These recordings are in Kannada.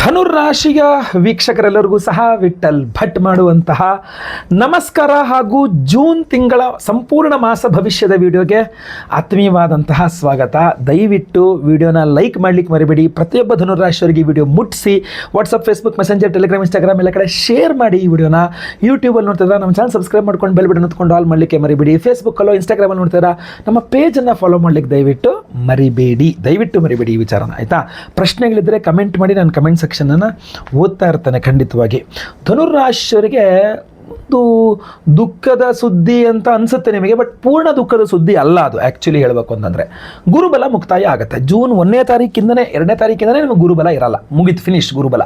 ಧನುರಾಶಿಯ ವೀಕ್ಷಕರೆಲ್ಲರಿಗೂ ಸಹ ವಿಠಲ್ ಭಟ್ ಮಾಡುವಂತಹ ನಮಸ್ಕಾರ ಹಾಗೂ ಜೂನ್ ತಿಂಗಳ ಸಂಪೂರ್ಣ ಮಾಸ ಭವಿಷ್ಯದ ವಿಡಿಯೋಗೆ ಆತ್ಮೀಯವಾದಂತಹ ಸ್ವಾಗತ. ದಯವಿಟ್ಟು ವಿಡಿಯೋನ ಲೈಕ್ ಮಾಡಲಿಕ್ಕೆ ಮರಿಬೇಡಿ. ಪ್ರತಿಯೊಬ್ಬ ಧನುರಾಶಿಯವರಿಗೆ ಈ ವಿಡಿಯೋ ಮುಟ್ಟಿಸಿ WhatsApp, Facebook, Messenger, Telegram, Instagram ಎಲ್ಲ ಕಡೆ ಶೇರ್ ಮಾಡಿ. ಈ ವಿಡಿಯೋನ ಯೂಟ್ಯೂಬಲ್ಲಿ ನೋಡ್ತಿದ್ರೆ ನಮ್ಮ ಚಾನಲ್ ಸಬ್ಸ್ಕ್ರೈಬ್ ಮಾಡ್ಕೊಂಡು ಬೆಲ್ ಬಟನ್ ಹೊತ್ಕೊಂಡು ಆಲ್ ಮಾಡಲಿಕ್ಕೆ ಮರಿಬೇಡಿ. ಫೇಸ್ಬುಕ್ಕಲ್ಲೋ ಇನ್ಸ್ಟಾಗ್ರಾಮಲ್ಲಿ ನೋಡ್ತಿದ್ರೆ ನಮ್ಮ ಪೇಜನ್ನು ಫಾಲೋ ಮಾಡಲಿಕ್ಕೆ ದಯವಿಟ್ಟು ಮರಿಬೇಡಿ ಈ ವಿಚಾರನ, ಆಯಿತಾ? ಪ್ರಶ್ನೆಗಳಿದ್ದರೆ ಕಮೆಂಟ್ ಮಾಡಿ, ನಾನು ಕಮೆಂಟ್ ಸೆಕ್ಷನನ್ನು ಓದ್ತಾ ಇರ್ತಾನೆ ಖಂಡಿತವಾಗಿ. ಧನುರಾಶಿಯವರಿಗೆ ಒಂದು ದುಃಖದ ಸುದ್ದಿ ಅಂತ ಅನಿಸುತ್ತೆ ನಿಮಗೆ, ಬಟ್ ಪೂರ್ಣ ದುಃಖದ ಸುದ್ದಿ ಅಲ್ಲ ಅದು. ಆ್ಯಕ್ಚುಲಿ ಹೇಳಬೇಕು ಅಂತಂದರೆ ಗುರುಬಲ ಮುಕ್ತಾಯ ಆಗುತ್ತೆ ಜೂನ್ 1ನೇ ತಾರೀಕಿಂದನೇ 2ನೇ ತಾರೀಕಿಂದನೇ ನಿಮಗೆ ಗುರುಬಲ ಇರಲ್ಲ, ಮುಗಿತು, ಫಿನಿಶ್ ಗುರುಬಲ.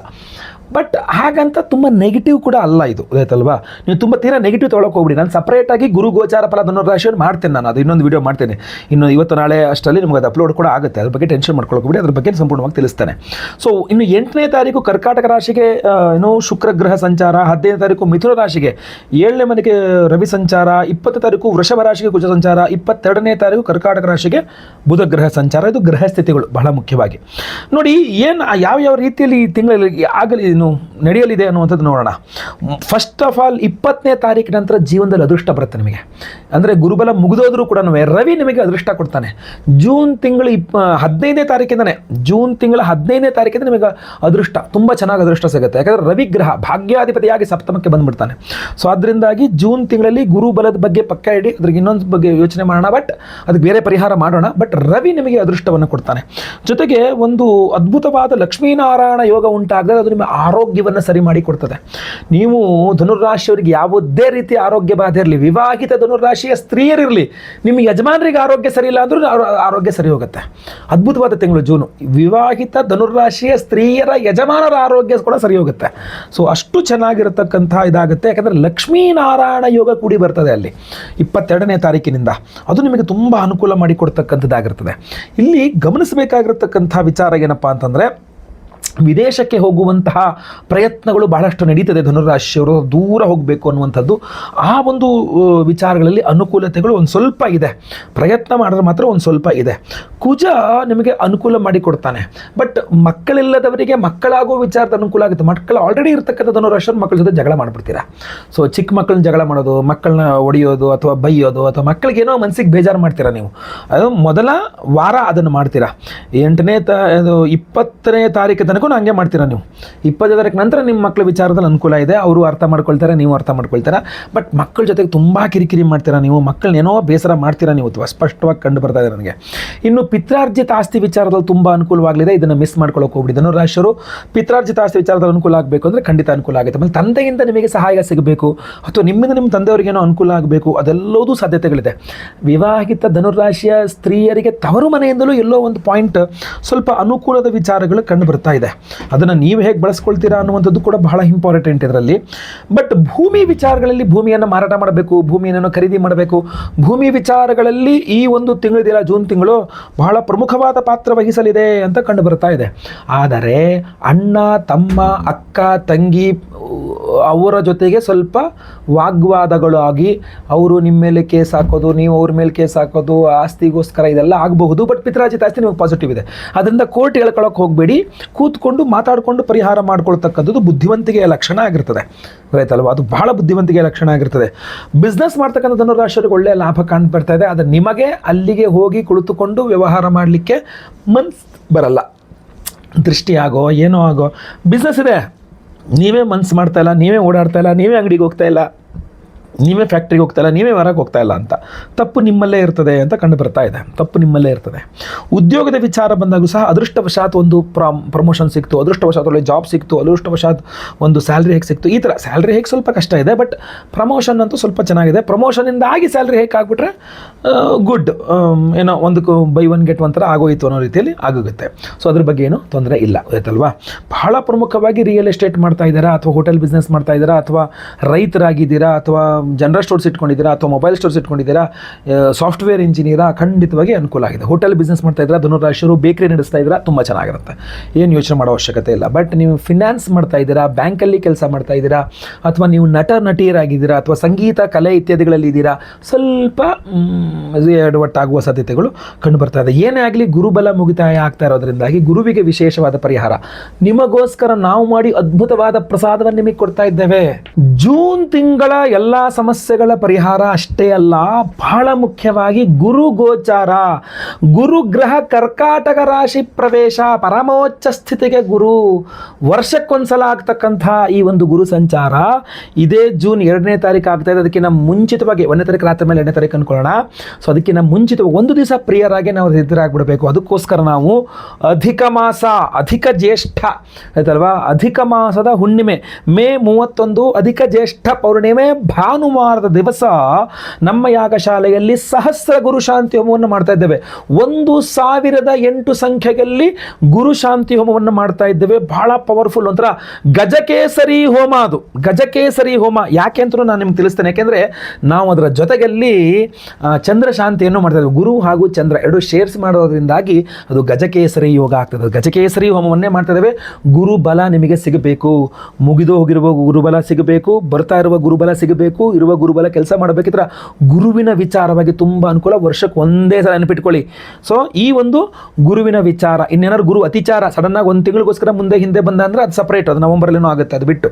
ಬಟ್ ಹಾಗಂತ ತುಂಬ ನೆಗೆಟಿವ್ ಕೂಡ ಅಲ್ಲ ಇದು, ಆಯ್ತಲ್ವಾ? ನೀವು ತುಂಬ ತೀರಾ ನೆಗೆಟಿವ್ ತೊಗೊಳಕ್ಕೆ ಹೋಗ್ಬಿಡಿ. ನಾನು ಸಪ್ರೇಟಾಗಿ ಗುರು ಗೋಚಾರ ಫಲ ಧನುರಾಶಿಯನ್ನು ಮಾಡ್ತೇನೆ, ನಾನು ಅದು ಇನ್ನೊಂದು ವಿಡಿಯೋ ಮಾಡ್ತೇನೆ. ಇನ್ನು ಇವತ್ತು ನಾಳೆ ಅಷ್ಟರಲ್ಲಿ ನಿಮಗೆ ಅದು ಅಪ್ಲೋಡ್ ಕೂಡ ಆಗುತ್ತೆ. ಅದ್ರ ಬಗ್ಗೆ ಟೆನ್ಷನ್ ಮಾಡ್ಕೊಳಕ್ಕೆ ಹೋಗ್ಬಿಡಿ, ಅದ್ರ ಬಗ್ಗೆ ಸಂಪೂರ್ಣವಾಗಿ ತಿಳಿಸ್ತೇನೆ. ಸೊ ಇನ್ನು 8ನೇ ತಾರೀಕು ಕರ್ಕಾಟಕ ರಾಶಿಗೆ ಶುಕ್ರ ಗ್ರಹ ಸಂಚಾರ, 15ನೇ ತಾರೀಕು ಮಿಥುನ ರಾಶಿಗೆ 7ನೇ ಮನೆಗೆ ರವಿ ಸಂಚಾರ, 20ನೇ ತಾರೀಕು ವೃಷಭ ರಾಶಿಗೆ ಕುಜ ಸಂಚಾರ, 22ನೇ ತಾರೀಕು ಕರ್ಕಾಟಕ ರಾಶಿಗೆ ಬುಧ ಗ್ರಹ ಸಂಚಾರ. ಇದು ಗ್ರಹ ಸ್ಥಿತಿಗಳು ಬಹಳ ಮುಖ್ಯವಾಗಿ ನೋಡಿ. ಏನು ಯಾವ ರೀತಿಯಲ್ಲಿ ಈ ತಿಂಗಳಲ್ಲಿ ಆಗಲಿ ನಡೆಯಲಿದೆ ಅನ್ನುವಂಥದ್ದು ನೋಡೋಣ. ಫಸ್ಟ್ ಆಫ್ ಆಲ್ 20ನೇ ತಾರೀಕು ನಂತರ ಜೀವನದಲ್ಲಿ ಅದೃಷ್ಟ ಬರುತ್ತೆ ನಿಮಗೆ. ಅಂದರೆ ಗುರುಬಲ ಮುಗಿದೋದ್ರೂ ಕೂಡ ರವಿ ನಿಮಗೆ ಅದೃಷ್ಟ ಕೊಡ್ತಾನೆ. ಜೂನ್ ತಿಂಗಳು 15ನೇ ತಾರೀಕಿಂದನೇ, ಜೂನ್ ತಿಂಗಳ 15ನೇ ತಾರೀಕಿಂದ ನಿಮಗೆ ಅದೃಷ್ಟ ತುಂಬ ಚೆನ್ನಾಗಿ ಅದೃಷ್ಟ ಸಿಗುತ್ತೆ. ಯಾಕಂದರೆ ರವಿ ಗ್ರಹ ಭಾಗ್ಯಾಧಿಪತಿಯಾಗಿ ಸಪ್ತಮಕ್ಕೆ ಬಂದುಬಿಡ್ತಾನೆ. ಸೊ ಅದರಿಂದಾಗಿ ಜೂನ್ ತಿಂಗಳಲ್ಲಿ ಗುರುಬಲದ ಬಗ್ಗೆ ಪಕ್ಕ ಇಡಿ, ಅದ್ರಿಗೆ ಇನ್ನೊಂದು ಬಗ್ಗೆ ಯೋಚನೆ ಮಾಡೋಣ, ಬಟ್ ಅದಕ್ಕೆ ಬೇರೆ ಪರಿಹಾರ ಮಾಡೋಣ. ಬಟ್ ರವಿ ನಿಮಗೆ ಅದೃಷ್ಟವನ್ನು ಕೊಡ್ತಾನೆ. ಜೊತೆಗೆ ಒಂದು ಅದ್ಭುತವಾದ ಲಕ್ಷ್ಮೀನಾರಾಯಣ ಯೋಗ ಉಂಟಾಗದೆ ಅದು ನಿಮ್ಮ ಆರೋಗ್ಯವನ್ನು ಸರಿ ಮಾಡಿ ಕೊಡ್ತದೆ. ನೀವು ಧನುರಾಶಿಯವರಿಗೆ ಯಾವುದೇ ರೀತಿ ಆರೋಗ್ಯ ಬಾಧೆ ಇರಲಿ, ವಿವಾಹಿತ ಧನುರಾಶಿಯ ಸ್ತ್ರೀಯರಿರಲಿ, ನಿಮ್ಮ ಯಜಮಾನರಿಗೆ ಆರೋಗ್ಯ ಸರಿ ಇಲ್ಲ ಅಂದ್ರೂ ಆರೋಗ್ಯ ಸರಿ ಹೋಗುತ್ತೆ. ಅದ್ಭುತವಾದ ತಿಂಗಳು ಜೂನು. ವಿವಾಹಿತ ಧನುರಾಶಿಯ ಸ್ತ್ರೀಯರ ಯಜಮಾನರ ಆರೋಗ್ಯ ಕೂಡ ಸರಿ ಹೋಗುತ್ತೆ. ಸೊ ಅಷ್ಟು ಚೆನ್ನಾಗಿರತಕ್ಕಂಥ ಇದಾಗುತ್ತೆ. ಯಾಕಂದರೆ ಲಕ್ಷ್ಮೀನಾರಾಯಣ ಯೋಗ ಕೂಡಿ ಬರ್ತದೆ ಅಲ್ಲಿ 22ನೇ ತಾರೀಕಿನಿಂದ. ಅದು ನಿಮಗೆ ತುಂಬ ಅನುಕೂಲ ಮಾಡಿಕೊಡ್ತಕ್ಕಂಥದ್ದಾಗಿರ್ತದೆ. ಇಲ್ಲಿ ಗಮನಿಸಬೇಕಾಗಿರತಕ್ಕಂಥ ವಿಚಾರ ಏನಪ್ಪ ಅಂತಂದರೆ, ವಿದೇಶಕ್ಕೆ ಹೋಗುವಂತಹ ಪ್ರಯತ್ನಗಳು ಬಹಳಷ್ಟು ನಡೀತದೆ. ಧನುರಾಶಿಯವರು ದೂರ ಹೋಗಬೇಕು ಅನ್ನುವಂಥದ್ದು, ಆ ಒಂದು ವಿಚಾರಗಳಲ್ಲಿ ಅನುಕೂಲತೆಗಳು ಒಂದು ಸ್ವಲ್ಪ ಇದೆ. ಪ್ರಯತ್ನ ಮಾಡಿದ್ರೆ ಮಾತ್ರ ಒಂದು ಸ್ವಲ್ಪ ಇದೆ. ಕುಜ ನಿಮಗೆ ಅನುಕೂಲ ಮಾಡಿಕೊಡ್ತಾನೆ. ಬಟ್ ಮಕ್ಕಳಿಲ್ಲದವರಿಗೆ ಮಕ್ಕಳಾಗೋ ವಿಚಾರದ ಅನುಕೂಲ ಆಗುತ್ತೆ. ಮಕ್ಕಳು ಆಲ್ರೆಡಿ ಇರ್ತಕ್ಕಂಥ ಧನುರಾಶಿಯವರು ಮಕ್ಕಳ ಜೊತೆ ಜಗಳ ಮಾಡಿಬಿಡ್ತೀರಾ. ಸೊ ಚಿಕ್ಕ ಮಕ್ಕಳನ್ನ ಜಗಳ ಮಾಡೋದು, ಮಕ್ಕಳನ್ನ ಹೊಡೆಯೋದು ಅಥವಾ ಬೈಯೋದು, ಅಥವಾ ಮಕ್ಕಳಿಗೇನೋ ಮನಸ್ಸಿಗೆ ಬೇಜಾರು ಮಾಡ್ತೀರಾ ನೀವು. ಅದು ಮೊದಲ ವಾರ ಅದನ್ನು ಮಾಡ್ತೀರಾ. 20ನೇ ತಾರೀಕು ತನಕ ಹಂಗೆ ಮಾಡ್ತೀರಾ ನೀವು. 20ನೇ ತಾರೀಕು ನಂತರ ನಿಮ್ಮ ಮಕ್ಕಳ ವಿಚಾರದಲ್ಲಿ ಅನುಕೂಲ ಇದೆ, ಅವರು ಅರ್ಥ ಮಾಡ್ಕೊಳ್ತಾರೆ, ನೀವು ಅರ್ಥ ಮಾಡ್ಕೊಳ್ತೀರಾ. ಬಟ್ ಮಕ್ಕಳ ಜೊತೆಗೆ ತುಂಬ ಕಿರಿಕಿರಿ ಮಾಡ್ತೀರಾ ನೀವು, ಮಕ್ಕಳನ್ನೇನೋ ಬೇಸರ ಮಾಡ್ತೀರಾ ನೀವು, ಸ್ಪಷ್ಟವಾಗಿ ಕಂಡು ಬರ್ತಾ ಇದೆ ನನಗೆ. ಇನ್ನು ಪಿತ್ರಾರ್ಜಿತ ಆಸ್ತಿ ವಿಚಾರದಲ್ಲಿ ತುಂಬ ಅನುಕೂಲವಾಗಲಿದೆ. ಇದನ್ನು ಮಿಸ್ ಮಾಡ್ಕೊಳ್ಳೋಕೆ ಹೋಗ್ಬಿಡಿ. ಧನುರಾಶಿಯವರು ಪಿತ್ರಾರ್ಜಿತ ಆಸ್ತಿ ವಿಚಾರದಲ್ಲಿ ಅನುಕೂಲ ಆಗಬೇಕು ಅಂದರೆ ಖಂಡಿತ ಅನುಕೂಲ ಆಗುತ್ತೆ. ಆಮೇಲೆ ತಂದೆಯಿಂದ ನಿಮಗೆ ಸಹಾಯ ಸಿಗಬೇಕು, ಅಥವಾ ನಿಮ್ಮಿಂದ ನಿಮ್ಮ ತಂದೆಯವರಿಗೇನೋ ಅನುಕೂಲ ಆಗಬೇಕು, ಅದೆಲ್ಲದೂ ಸಾಧ್ಯತೆಗಳಿದೆ. ವಿವಾಹಿತ ಧನುರಾಶಿಯ ಸ್ತ್ರೀಯರಿಗೆ ತವರು ಮನೆಯಿಂದಲೂ ಎಲ್ಲೋ ಒಂದು ಪಾಯಿಂಟ್ ಸ್ವಲ್ಪ ಅನುಕೂಲದ ವಿಚಾರಗಳು ಕಂಡು ಬರ್ತಾ ಇದೆ. ಅದನ್ನು ನೀವು ಹೇಗೆ ಬಳಸ್ಕೊಳ್ತೀರಾ ಅನ್ನುವಂಥದ್ದು ಕೂಡ ಬಹಳ ಇಂಪಾರ್ಟೆಂಟ್ ಇದರಲ್ಲಿ. ಬಟ್ ಭೂಮಿ ವಿಚಾರಗಳಲ್ಲಿ, ಭೂಮಿಯನ್ನು ಮಾರಾಟ ಮಾಡಬೇಕು, ಭೂಮಿಯನ್ನು ಖರೀದಿ ಮಾಡಬೇಕು, ಭೂಮಿ ವಿಚಾರಗಳಲ್ಲಿ ಈ ಒಂದು ತಿಂಗಳಿದೆಯಲ್ಲ, ಜೂನ್ ತಿಂಗಳು ಬಹಳ ಪ್ರಮುಖವಾದ ಪಾತ್ರ ವಹಿಸಲಿದೆ ಅಂತ ಕಂಡು ಬರ್ತಾ ಇದೆ. ಆದರೆ ಅಣ್ಣ, ತಮ್ಮ, ಅಕ್ಕ, ತಂಗಿ ಅವರ ಜೊತೆಗೆ ಸ್ವಲ್ಪ ವಾಗ್ವಾದಗಳು ಆಗಿ, ಅವರು ನಿಮ್ಮ ಮೇಲೆ ಕೇಸ್ ಹಾಕೋದು, ನೀವು ಅವ್ರ ಮೇಲೆ ಕೇಸ್ ಹಾಕೋದು, ಆಸ್ತಿಗೋಸ್ಕರ ಇದೆಲ್ಲ ಆಗಬಹುದು. ಬಟ್ ಪಿತ್ರಾರ್ಜಿತ ಆಸ್ತಿ ನಿಮಗೆ ಪಾಸಿಟಿವ್ ಇದೆ. ಅದರಿಂದ ಕೋರ್ಟ್ ಹೇಳ್ಕೊಳ್ಳೋಕೆ ಹೋಗಬೇಡಿ. ಕೂತ್ಕೊಂಡು ಮಾತಾಡಿಕೊಂಡು ಪರಿಹಾರ ಮಾಡ್ಕೊಳ್ತಕ್ಕಂಥದ್ದು ಬುದ್ಧಿವಂತಿಕೆಯ ಲಕ್ಷಣ ಆಗಿರ್ತದೆ, ಆಯ್ತಲ್ವ? ಅದು ಬಹಳ ಬುದ್ಧಿವಂತಿಕೆಯ ಲಕ್ಷಣ ಆಗಿರ್ತದೆ. ಬಿಸ್ನೆಸ್ ಮಾಡ್ತಕ್ಕಂಥ ಧನುರಾಶಿಯವರಿಗೆ ಒಳ್ಳೆಯ ಲಾಭ ಕಾಣ್ ಬರ್ತಾ ಇದೆ. ಆದರೆ ನಿಮಗೆ ಅಲ್ಲಿಗೆ ಹೋಗಿ ಕುಳಿತುಕೊಂಡು ವ್ಯವಹಾರ ಮಾಡಲಿಕ್ಕೆ ಮನ್ಸು ಬರಲ್ಲ. ದೃಷ್ಟಿ ಆಗೋ ಏನೋ ಆಗೋ ಬಿಸ್ನೆಸ್ ಇದೆ, ನೀವೇ ಮನ್ಸು ಮಾಡ್ತಾ ಇಲ್ಲ, ನೀವೇ ಓಡಾಡ್ತಾ ಇಲ್ಲ, ನೀವೇ ಅಂಗಡಿಗೆ ಹೋಗ್ತಾ ಇಲ್ಲ, ನೀವೇ ಫ್ಯಾಕ್ಟ್ರಿಗೆ ಹೋಗ್ತಾ ಇಲ್ಲ, ನೀವೇ ಹೊರಗೆ ಹೋಗ್ತಾ ಇಲ್ಲ ಅಂತ ತಪ್ಪು ನಿಮ್ಮಲ್ಲೇ ಇರ್ತದೆ ಅಂತ ಕಂಡು ಬರ್ತಾ ಇದೆ. ತಪ್ಪು ನಿಮ್ಮಲ್ಲೇ ಇರ್ತದೆ. ಉದ್ಯೋಗದ ವಿಚಾರ ಬಂದಾಗೂ ಸಹ ಅದೃಷ್ಟವಶಾತ್ ಒಂದು ಪ್ರಮೋಷನ್ ಸಿಕ್ತು, ಅದೃಷ್ಟವಶಾತ್ ಒಳ್ಳೆ ಜಾಬ್ ಸಿಕ್ತು, ಅದೃಷ್ಟವಶಾತ್ ಒಂದು ಸ್ಯಾಲ್ರಿ ಹೇಗೆ ಸಿಕ್ತು, ಈ ಥರ. ಸ್ಯಾಲ್ರಿ ಹೇಗೆ ಸ್ವಲ್ಪ ಕಷ್ಟ ಇದೆ, ಬಟ್ ಪ್ರಮೋಷನ್ ಅಂತೂ ಸ್ವಲ್ಪ ಚೆನ್ನಾಗಿದೆ. ಪ್ರಮೋಷನಿಂದ ಆಗಿ ಸ್ಯಾಲ್ರಿ ಹೇಗೆ ಆಗಿಬಿಟ್ರೆ ಗುಡ್, ಏನೋ ಒಂದು ಬೈ ಒನ್ ಗೆಟ್ ಒನ್ ಥರ ಆಗೋಯಿತು ಅನ್ನೋ ರೀತಿಯಲ್ಲಿ ಆಗೋಗುತ್ತೆ. ಸೊ ಅದ್ರ ಬಗ್ಗೆ ಏನೂ ತೊಂದರೆ ಇಲ್ಲ, ಆಯ್ತಲ್ವಾ? ಬಹಳ ಪ್ರಮುಖವಾಗಿ ರಿಯಲ್ ಎಸ್ಟೇಟ್ ಮಾಡ್ತಾ ಇದ್ದೀರಾ, ಅಥವಾ ಹೋಟೆಲ್ ಬಿಸ್ನೆಸ್ ಮಾಡ್ತಾ ಇದ್ದೀರಾ, ಅಥವಾ ರೈತರಾಗಿದ್ದೀರಾ, ಅಥವಾ ಜನರಲ್ ಸ್ಟೋರ್ಸ್ ಇಟ್ಕೊಂಡಿದ್ದೀರಾ ಅಥವಾ ಮೊಬೈಲ್ ಸ್ಟೋರ್ಸ್ ಇಟ್ಕೊಂಡಿದ್ದೀರಾ, ಸಾಫ್ಟ್ವೇರ್ ಇಂಜಿನಿಯರಾ, ಖಂಡಿತವಾಗಿ ಅನುಕೂಲ ಆಗಿದೆ. ಹೋಟೆಲ್ ಬಿಸ್ನೆಸ್ ಮಾಡ್ತಾ ಇದ್ದೀರಾ, ಧನುರಾಶಿಯರು ಬೇಕರಿ ನಡೆಸ್ತಾ ಇದ್ದೀರಾ, ತುಂಬ ಚೆನ್ನಾಗಿರುತ್ತೆ, ಏನು ಯೋಚನೆ ಮಾಡೋ ಅವಶ್ಯಕತೆ ಇಲ್ಲ. ಬಟ್ ನೀವು ಫಿನಾನ್ಸ್ ಮಾಡ್ತಾ ಇದ್ದೀರಾ, ಬ್ಯಾಂಕಲ್ಲಿ ಕೆಲಸ ಮಾಡ್ತಾ ಇದ್ದೀರಾ, ಅಥವಾ ನೀವು ನಟಿಯರಾಗಿದ್ದೀರಾ, ಅಥವಾ ಸಂಗೀತ ಕಲೆ ಇತ್ಯಾದಿಗಳಲ್ಲಿ ಇದ್ದೀರಾ, ಸ್ವಲ್ಪ ಎಡವಟ್ಟಾಗುವ ಸಾಧ್ಯತೆಗಳು ಕಂಡು ಬರ್ತಾ ಇದೆ. ಏನೇ ಆಗಲಿ ಗುರುಬಲ ಮುಗಿತಾಯ ಆಗ್ತಾ ಇರೋದ್ರಿಂದಾಗಿ ಗುರುವಿಗೆ ವಿಶೇಷವಾದ ಪರಿಹಾರ ನಿಮಗೋಸ್ಕರ ನಾವು ಮಾಡಿ ಅದ್ಭುತವಾದ ಪ್ರಸಾದವನ್ನು ನಿಮಗೆ ಕೊಡ್ತಾ ಇದ್ದೇವೆ. ಜೂನ್ ತಿಂಗಳ ಎಲ್ಲ ಸಮಸ್ಯೆಗಳ ಪರಿಹಾರ ಅಷ್ಟೇ ಅಲ್ಲ, ಬಹಳ ಮುಖ್ಯವಾಗಿ ಗುರು ಗೋಚಾರ, ಗುರು ಗ್ರಹ ಕರ್ಕಾಟಕ ರಾಶಿ ಪ್ರವೇಶ, ಪರಮೋಚ್ಚ ಸ್ಥಿತಿಗೆ ಗುರು ವರ್ಷಕ್ಕೊಂದ್ಸಲ ಆಗ್ತಕ್ಕಂಥ ಈ ಒಂದು ಗುರು ಸಂಚಾರ ಇದೇ ಜೂನ್ 2ನೇ ತಾರೀಕು ಆಗ್ತಾ ಇದೆ. ಅದಕ್ಕಿಂತ ಮುಂಚಿತವಾಗಿ 1ನೇ ತಾರೀಕು ರಾತ್ರಿ ಮೇಲೆ 2ನೇ ತಾರೀಕು ಅನ್ಕೊಳ್ಳೋಣ. ಸೊ ಅದಕ್ಕಿಂತ ಮುಂಚಿತವಾಗಿ ಒಂದು ದಿವಸ ಪ್ರಿಯರಾಗಿ ನಾವು ಸಿದ್ಧರಾಗ್ಬಿಡಬೇಕು. ಅದಕ್ಕೋಸ್ಕರ ನಾವು ಅಧಿಕ ಮಾಸ, ಅಧಿಕ ಜ್ಯೇಷ್ಠ ಆಯ್ತಲ್ವಾ, ಅಧಿಕ ಮಾಸದ ಹುಣ್ಣಿಮೆ ಮೇ 31 ಅಧಿಕ ಜ್ಯೇಷ್ಠ ಪೌರ್ಣಿಮೆ ಭಾನುವಾರದ ದಿವಸ ನಮ್ಮ ಯಾಗಶಾಲೆಯಲ್ಲಿ ಸಹಸ್ರ ಗುರು ಶಾಂತಿ ಹೋಮವನ್ನು ಮಾಡ್ತಾ ಇದ್ದೇವೆ. 1008 ಸಂಖ್ಯೆಯಲ್ಲಿ ಗುರು ಶಾಂತಿ ಹೋಮವನ್ನು ಮಾಡ್ತಾ ಇದ್ದೇವೆ. ಬಹಳ ಪವರ್ಫುಲ್, ಒಂಥರ ಗಜಕೇಸರಿ ಹೋಮ. ಅದು ಗಜಕೇಸರಿ ಹೋಮ ಯಾಕೆ ಅಂತ ನಾನು ನಿಮ್ಗೆ ತಿಳಿಸ್ತೇನೆ. ಯಾಕೆಂದರೆ ನಾವು ಅದರ ಜೊತೆಯಲ್ಲಿ ಚಂದ್ರ ಶಾಂತಿಯನ್ನು ಮಾಡ್ತಾ ಇದ್ದೇವೆ. ಗುರು ಹಾಗೂ ಚಂದ್ರ ಎರಡು ಶೇರ್ಸ್ ಮಾಡೋದ್ರಿಂದಾಗಿ ಅದು ಗಜಕೇಸರಿ ಯೋಗ ಆಗ್ತದೆ. ಗಜಕೇಸರಿ ಹೋಮವನ್ನೇ ಮಾಡ್ತಾ ಇದ್ದೇವೆ. ಗುರುಬಲ ನಿಮಗೆ ಸಿಗಬೇಕು, ಮುಗಿದು ಹೋಗಿರುವ ಗುರುಬಲ ಸಿಗಬೇಕು, ಬರ್ತಾ ಇರುವ ಗುರುಬಲ ಸಿಗಬೇಕು, ಇರುವ ಗುರುಬಲ ಕೆಲಸ ಮಾಡಬೇಕಿದ್ರೆ ಗುರುವಿನ ವಿಚಾರವಾಗಿ ತುಂಬ ಅನುಕೂಲ. ವರ್ಷಕ್ಕೆ ಒಂದೇ ಸಲ ನೆನಪಿಟ್ಕೊಳ್ಳಿ. ಸೊ ಈ ಒಂದು ಗುರುವಿನ ವಿಚಾರ, ಇನ್ನೇನಾದ್ರು ಗುರು ಅತಿಚಾರ ಸಡನ್ನಾಗಿ ಒಂದು ತಿಂಗಳಿಗೋಸ್ಕರ ಮುಂದೆ ಹಿಂದೆ ಬಂದ ಅಂದರೆ ಅದು ಸಪ್ರೇಟ್, ಅದು ನವಂಬರಲ್ಲೇನೋ ಆಗುತ್ತೆ, ಅದು ಬಿಟ್ಟು.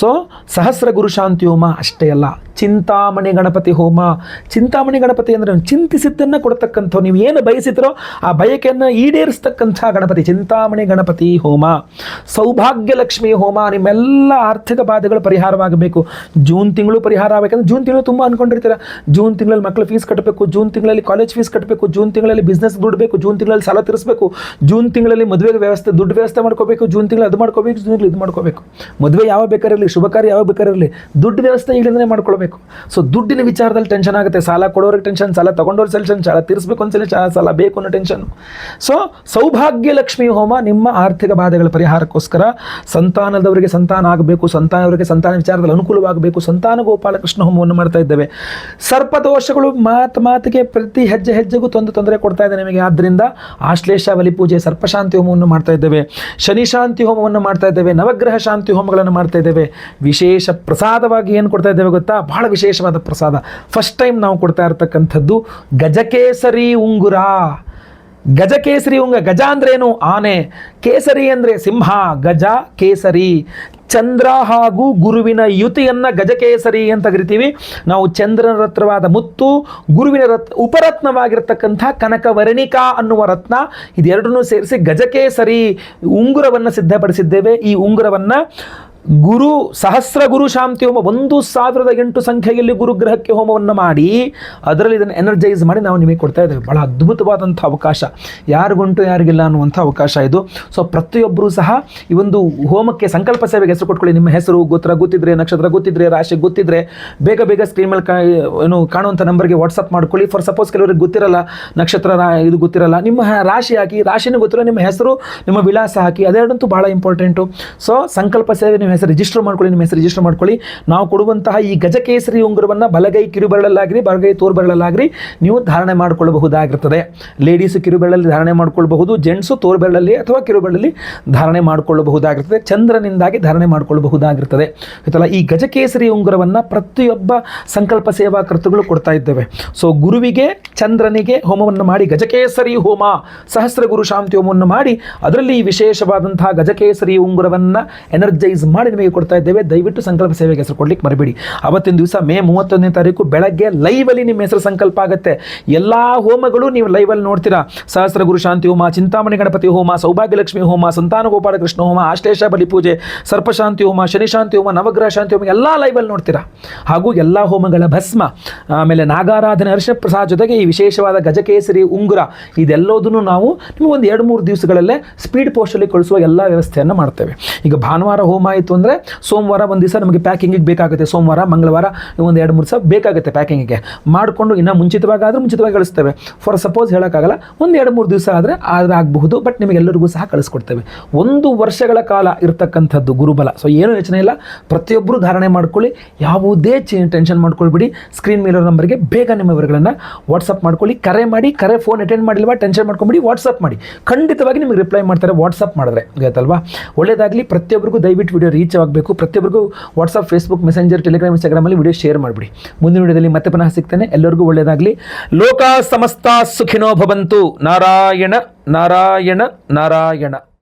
ಸೊ ಸಹಸ್ರ ಗುರು ಶಾಂತಿ ಹೋಮ ಅಷ್ಟೇ ಅಲ್ಲ, ಚಿಂತಾಮಣಿ ಗಣಪತಿ ಹೋಮ. ಚಿಂತಾಮಣಿ ಗಣಪತಿ ಅಂದರೆ ಚಿಂತಿಸಿದ್ದನ್ನು ಕೊಡ್ತಕ್ಕಂಥ, ನೀವು ಏನು ಬಯಸಿದ್ರೋ ಆ ಬಯಕೆಯನ್ನು ಈಡೇರಿಸ್ತಕ್ಕಂಥ ಗಣಪತಿ, ಚಿಂತಾಮಣಿ ಗಣಪತಿ ಹೋಮ. ಸೌಭಾಗ್ಯ ಲಕ್ಷ್ಮಿ ಹೋಮ, ನಿಮ್ಮೆಲ್ಲ ಆರ್ಥಿಕ ಬಾಧೆಗಳು ಪರಿಹಾರವಾಗಬೇಕು. ಜೂನ್ ತಿಂಗಳು ಪರಿಹಾರ ಆಗಬೇಕಂದ್ರೆ, ಜೂನ್ ತಿಂಗಳು ತುಂಬ ಅಂದ್ಕೊಂಡಿರ್ತೀರ, ಜೂನ್ ತಿಂಗಳಲ್ಲಿ ಮಕ್ಕಳು ಫೀಸ್ ಕಟ್ಟಬೇಕು, ಜೂನ್ ತಿಂಗಳಲ್ಲಿ ಕಾಲೇಜ್ ಫೀಸ್ ಕಟ್ಟಬೇಕು, ಜೂನ್ ತಿಂಗಳಲ್ಲಿ ಬಿಸ್ನೆಸ್ ದುಡ್ಬೇಕು, ಜೂನ್ ತಿಂಗಳಲ್ಲಿ ಸಾಲ ತೀರಿಸಬೇಕು, ಜೂನ್ ತಿಂಗಳಲ್ಲಿ ಮದುವೆಗೆ ವ್ಯವಸ್ಥೆ ದುಡ್ಡು ವ್ಯವಸ್ಥೆ ಮಾಡ್ಕೋಬೇಕು, ಜೂನ್ ತಿಂಗಳು ಅದು ಮಾಡ್ಕೋಬೇಕು, ಜೂನ್ ತಿಂಗಳು ಇದು ಮಾಡ್ಕೋಬೇಕು. ಮದುವೆ ಯಾವ ಬೇಕಾರಿರಲಿ, ಶುಭ ಕಾರ್ಯ ಯಾವ ಬೇಕಾರಿರಲಿ, ದುಡ್ಡು ವ್ಯವಸ್ಥೆ ಈಗಲಿಂದಲೇ ಮಾಡ್ಕೊಳ್ಬೇಕು. ಸೊ ದುಡ್ಡಿನ ವಿಚಾರದಲ್ಲಿ ಟೆನ್ಷನ್ ಆಗುತ್ತೆ. ಸಾಲ ಕೊಡೋರಿಗೆ ಟೆನ್ಷನ್, ಸಾಲ ತಗೊಂಡವ್ರ ಟೆನ್ಷನ್, ಸಾಲ ತೀರಿಸಬೇಕು ಅನ್ಸಲಿ, ಸಾಲ ಬೇಕು ಅನ್ನೋ ಟೆನ್ಷನ್. ಸೊ ಸೌಭಾಗ್ಯ ಲಕ್ಷ್ಮಿ ಹೋಮ ನಿಮ್ಮ ಆರ್ಥಿಕ ಬಾಧೆಗಳ ಪರಿಹಾರಕ್ಕೋಸ್ಕರ, ಸಂತಾನದವರಿಗೆ ಸಂತಾನ ಆಗಬೇಕು, ಸಂತಾನವರಿಗೆ ಸಂತಾನ ವಿಚಾರದಲ್ಲಿ ಅನುಕೂಲವಾಗಬೇಕು, ಸಂತಾನ ಗೋಪಾಲಕೃಷ್ಣ ಹೋಮವನ್ನು ಮಾಡ್ತಾ ಇದ್ದೇವೆ. ಸರ್ಪದೋಷಗಳು ಮಾತಿಗೆ ಪ್ರತಿ ಹೆಜ್ಜೆಗೂ ತೊಂದರೆ ಕೊಡ್ತಾ ಇದೆ ನಿಮಗೆ. ಆದ್ದರಿಂದ ಆಶ್ಲೇಷ ಬಲಿ ಪೂಜೆ, ಸರ್ಪಶಾಂತಿ ಹೋಮವನ್ನು ಮಾಡ್ತಾ ಇದ್ದೇವೆ, ಶನಿ ಶಾಂತಿ ಹೋಮವನ್ನು ಮಾಡ್ತಾ ಇದ್ದೇವೆ, ನವಗ್ರಹ ಶಾಂತಿ ಹೋಮಗಳನ್ನು ಮಾಡ್ತಾ ಇದ್ದೇವೆ. ವಿಶೇಷ ಪ್ರಸಾದವಾಗಿ ಏನು ಕೊಡ್ತಾ ಇದ್ದೇವೆ ಗೊತ್ತಾ? ಬಹಳ ವಿಶೇಷವಾದ ಪ್ರಸಾದ. ಫಸ್ಟ್ ಟೈಮ್ ನಾವು ಕೊಡ್ತಾ ಇರತಕ್ಕಂಥದ್ದು ಗಜಕೇಸರಿ ಉಂಗುರ. ಗಜಕೇಸರಿ ಉಂಗುರ. ಗಜ ಅಂದ್ರೇನು? ಆನೆ. ಕೇಸರಿ ಅಂದರೆ ಸಿಂಹ. ಗಜ ಕೇಸರಿ. ಚಂದ್ರ ಹಾಗೂ ಗುರುವಿನ ಯುತಿಯನ್ನು ಗಜಕೇಸರಿ ಅಂತ ಕರಿತೀವಿ ನಾವು. ಚಂದ್ರನ ರತ್ನವಾದ ಮುತ್ತು, ಗುರುವಿನ ಉಪರತ್ನವಾಗಿರ್ತಕ್ಕಂಥ ಕನಕವರ್ಣಿಕಾ ಅನ್ನುವ ರತ್ನ, ಇದೆರಡನ್ನೂ ಸೇರಿಸಿ ಗಜಕೇಸರಿ ಉಂಗುರವನ್ನು ಸಿದ್ಧಪಡಿಸಿದ್ದೇವೆ. ಈ ಉಂಗುರವನ್ನು ಗುರು ಸಹಸ್ರ ಗುರು ಶಾಂತಿ ಹೋಮ 1008 ಸಂಖ್ಯೆಯಲ್ಲಿ ಗುರುಗ್ರಹಕ್ಕೆ ಹೋಮವನ್ನು ಮಾಡಿ ಅದರಲ್ಲಿ ಇದನ್ನು ಎನರ್ಜೈಸ್ ಮಾಡಿ ನಾವು ನಿಮಗೆ ಕೊಡ್ತಾ ಇದ್ದೇವೆ. ಬಹಳ ಅದ್ಭುತವಾದಂಥ ಅವಕಾಶ, ಯಾರಿಗುಂಟು ಯಾರಿಗಿಲ್ಲ ಅನ್ನುವಂಥ ಅವಕಾಶ ಇದು. ಸೊ ಪ್ರತಿಯೊಬ್ಬರೂ ಸಹ ಈ ಒಂದು ಹೋಮಕ್ಕೆ ಸಂಕಲ್ಪ ಸೇವೆಗೆ ಹೆಸರು ಕೊಟ್ಕೊಳ್ಳಿ. ನಿಮ್ಮ ಹೆಸರು ಗೋತ್ರ ಗೊತ್ತಿದ್ರೆ, ನಕ್ಷತ್ರ ಗೊತ್ತಿದ್ರೆ, ರಾಶಿ ಗೊತ್ತಿದ್ರೆ ಬೇಗ ಸ್ಕ್ರೀನ್ ಮೇಲೆ ಕಾಣುವಂಥ ನಂಬರ್ಗೆ ವಾಟ್ಸಪ್ ಮಾಡ್ಕೊಳ್ಳಿ. ಫಾರ್ ಸಪೋಸ್ ಕೆಲವರಿಗೆ ಗೊತ್ತಿರಲ್ಲ, ನಕ್ಷತ್ರ ಇದು ಗೊತ್ತಿರಲ್ಲ, ನಿಮ್ಮ ರಾಶಿ ಹಾಕಿ, ರಾಶಿನೂ ಗೊತ್ತಿರೋ ನಿಮ್ಮ ಹೆಸರು, ನಿಮ್ಮ ವಿಳಾಸ ಹಾಕಿ, ಅದೆರಡಂತೂ ಭಾಳ ಇಂಪಾರ್ಟೆಂಟು. ಸೊ ಸಂಕಲ್ಪ ಸೇವೆ ನೀವು ಹೆಸರು ರಿಜಿಸ್ಟರ್ ಮಾಡ್ಕೊಳ್ಳಿ, ನಿಮ್ಮ ಹೆಸರು ರಿಜಿಸ್ಟರ್ ಮಾಡ್ಕೊಳ್ಳಿ. ನಾವು ಕೊಡುವಂತಹ ಈ ಗಜಕೇಸರಿ ಉಂಗುರವನ್ನು ಬಲಗೈ ಕಿರುಬೆರಳಲ್ಲಾಗ್ರಿ, ಬಲಗೈ ತೋರ್ಬೆರಳಲ್ಲಾಗ್ರಿ ನೀವು ಧಾರಣೆ ಮಾಡಿಕೊಳ್ಳಬಹುದಾಗಿರ್ತದೆ. ಲೇಡೀಸು ಕಿರುಬೆರಳಲ್ಲಿ ಧಾರಣೆ ಮಾಡಿಕೊಳ್ಳಬಹುದು, ಜೆಂಟ್ಸು ತೋರ್ಬೆರಳಲ್ಲಿ ಅಥವಾ ಕಿರುಬೆರಳಲ್ಲಿ ಧಾರಣೆ ಮಾಡಿಕೊಳ್ಳಬಹುದಾಗಿರ್ತದೆ, ಚಂದ್ರನಿಂದಾಗಿ ಧಾರಣೆ ಮಾಡಿಕೊಳ್ಳಬಹುದಾಗಿರ್ತದೆ. ಆಯ್ತಲ್ಲ, ಈ ಗಜಕೇಸರಿ ಉಂಗುರವನ್ನು ಪ್ರತಿಯೊಬ್ಬ ಸಂಕಲ್ಪ ಸೇವಾ ಕರ್ತೃಗಳು ಕೊಡ್ತಾ ಇದ್ದೇವೆ. ಸೊ ಗುರುವಿಗೆ ಚಂದ್ರನಿಗೆ ಹೋಮವನ್ನು ಮಾಡಿ, ಗಜಕೇಸರಿ ಹೋಮ, ಸಹಸ್ರ ಗುರು ಶಾಂತಿ ಹೋಮವನ್ನು ಮಾಡಿ ಅದರಲ್ಲಿ ವಿಶೇಷವಾದಂತಹ ಗಜಕೇಸರಿ ಉಂಗುರವನ್ನು ಎನರ್ಜೈಸ್ ಮಾಡಿ ನಿಮಗೆ ಕೊಡ್ತಾ ಇದ್ದೇವೆ. ದಯವಿಟ್ಟು ಸಂಕಲ್ಪ ಸೇವೆಗೆ ಹೆಸರು ಕೊಡ್ಲಿಕ್ಕೆ ಮರಿಬೇಡಿ. ಅವತ್ತಿನ ದಿವಸ ಮೇ 31ನೇ ತಾರೀಕು ಬೆಳಗ್ಗೆ ಲೈವಲ್ಲಿ ನಿಮ್ಮ ಹೆಸರು ಸಂಕಲ್ಪ ಆಗುತ್ತೆ. ಎಲ್ಲ ಹೋಮಗಳು ನೀವು ಲೈವಲ್ಲಿ ನೋಡ್ತೀರಾ. ಸಹಸ್ರ ಗುರು ಶಾಂತಿ ಹೋಮ, ಚಿಂತಾಮಣಿ ಗಣಪತಿ ಹೋಮ, ಸೌಭಾಗ್ಯ ಲಕ್ಷ್ಮಿ ಹೋಮ, ಸಂತಾನ ಗೋಪಾಲ ಕೃಷ್ಣ ಹೋಮ, ಆಶ್ಲೇಷ ಬಲಿ ಪೂಜೆ, ಸರ್ಪಶಾಂತಿ ಹೋಮ, ಶನಿ ಶಾಂತಿ ಹೋಮ, ನವಗ್ರಹ ಶಾಂತಿ ಹೋಮ ಎಲ್ಲ ಲೈವಲ್ಲಿ ನೋಡ್ತೀರಾ. ಹಾಗೂ ಎಲ್ಲ ಹೋಮಗಳ ಭಸ್ಮ, ಆಮೇಲೆ ನಾಗಾರಾಧನೆ, ಹರ್ಷ ಪ್ರಸಾದ ಜೊತೆಗೆ ಈ ವಿಶೇಷವಾದ ಗಜಕೇಸರಿ ಉಂಗುರ, ಇದೆಲ್ಲದನ್ನು ನಾವು ನಿಮಗೆ ಒಂದು 2-3 ದಿವಸಗಳಲ್ಲೇ ಸ್ಪೀಡ್ ಪೋಸ್ಟಲ್ಲಿ ಕಳಿಸುವ ಎಲ್ಲ ವ್ಯವಸ್ಥೆಯನ್ನು ಮಾಡ್ತೇವೆ. ಈಗ ಭಾನುವಾರ ಹೋಮ ಆಯಿತು ಅಂದರೆ ಸೋಮವಾರ ಒಂದು ದಿವಸ ನಮಗೆ ಪ್ಯಾಕಿಂಗಿಗೆ ಬೇಕಾಗುತ್ತೆ, ಸೋಮವಾರ ಮಂಗಳವಾರ ಒಂದು 2-3 ದಿವಸ ಬೇಕಾಗುತ್ತೆ ಪ್ಯಾಕಿಂಗಿಗೆ ಮಾಡಿಕೊಂಡು ಇನ್ನೂ ಮುಂಚಿತವಾಗಿ ಕಳಿಸ್ತೇವೆ. ಫಾರ್ ಸಪೋಸ್ ಹೇಳೋಕ್ಕಾಗಲ್ಲ, ಒಂದು 2-3 ದಿವಸ ಆದರೆ ಆಗಬಹುದು, ಬಟ್ ನಿಮಗೆಲ್ಲರಿಗೂ ಸಹ ಕಳಿಸ್ಕೊಡ್ತೇವೆ. 1 ವರ್ಷಗಳ ಕಾಲ ಇರತಕ್ಕಂಥದ್ದು ಗುರುಬಲ. ಸೊ ಏನು ಯೋಚನೆ ಇಲ್ಲ, ಪ್ರತಿಯೊಬ್ಬರು ಧಾರಣೆ ಮಾಡ್ಕೊಳ್ಳಿ, ಯಾವುದೇ ಟೆನ್ಷನ್ ಮಾಡ್ಕೊಳ್ಬಿಡಿ. ಸ್ಕ್ರೀನ್ ಮೇಲಿರೋ ನಂಬರ್ಗೆ ಬೇಗ ನಿಮ್ಮ ವಿವರಗಳನ್ನು ವಾಟ್ಸಪ್ ಮಾಡ್ಕೊಳ್ಳಿ. ಕರೆ ಫೋನ್ ಅಟೆಂಡ್ ಮಾಡಿಲ್ವಾ ಟೆನ್ಷನ್ ಮಾಡ್ಕೊಂಬಿಡಿ, ವಾಟ್ಸಪ್ ಮಾಡಿ, ಖಂಡಿತವಾಗಿ ನಿಮಗೆ ರಿಪ್ಲೈ ಮಾಡ್ತಾರೆ ವಾಟ್ಸಪ್ ಮಾಡಿದ್ರೆ, ಗೊತ್ತಲ್ವಾ? ಒಳ್ಳೆಯದಾಗಲಿ. ಪ್ರತಿಯೊಬ್ಬರಿಗೂ ದಯವಿಟ್ಟು ವಿಡಿಯೋ ರೀಚ್ ಆಗಬೇಕು. ಪ್ರತಿಯೊಬ್ಬರಿಗೂ ವಾಟ್ಸಪ್, ಫೇಸ್ಬುಕ್, ಮೆಸೆಂಜರ್, ಟೆಲಿಗ್ರಾಮ್, ಇನ್ಸ್ಟಾಗ್ರಾಮಲ್ಲಿ ವಿಡಿಯೋ ಶೇರ್ ಮಾಡಿಬಿಡಿ. ಮುಂದಿನ ವಿಡಿಯೋದಲ್ಲಿ ಮತ್ತೆ ಪುನಃ ಸಿಗ್ತೇನೆ. ಎಲ್ಲರಿಗೂ ಒಳ್ಳೆಯದಾಗಲಿ. ಲೋಕ ಸಮಸ್ತ ಸುಖಿನೋ ಭವಂತು. ನಾರಾಯಣ ನಾರಾಯಣ ನಾರಾಯಣ.